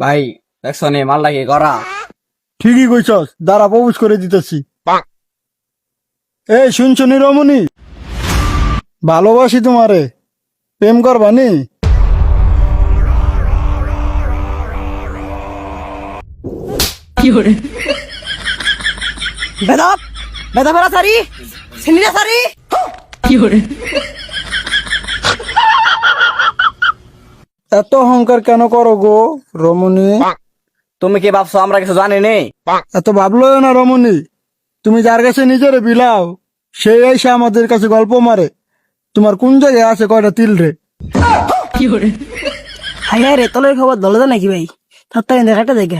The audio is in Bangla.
ভাই দেখছো নি মাল লাগে করা। ঠিকই কইছস, দাঁড়া প্রপোজ করে দিতেছি। এই শুনছো নি রমণী, ভালোবাসি তোমারে, প্রেম করবানি? বেদব বেদবেরা সারি সিনিরা সারি এত অহংকার কেন করো গো রমণী? তুমি কি ভাবছো আমরা কিছু জানি নে? এত ভাবলো না রমণী, তুমি যার কাছে নিজেরে বিলাও সেই এসে আমাদের কাছে গল্প মারে। তোমার কোন জায়গায় আছে কয়টা তিল রে? হাই হাই রে, তোলের খবর দলে নাকি ভাই? তার তাই দেখাটা দেখে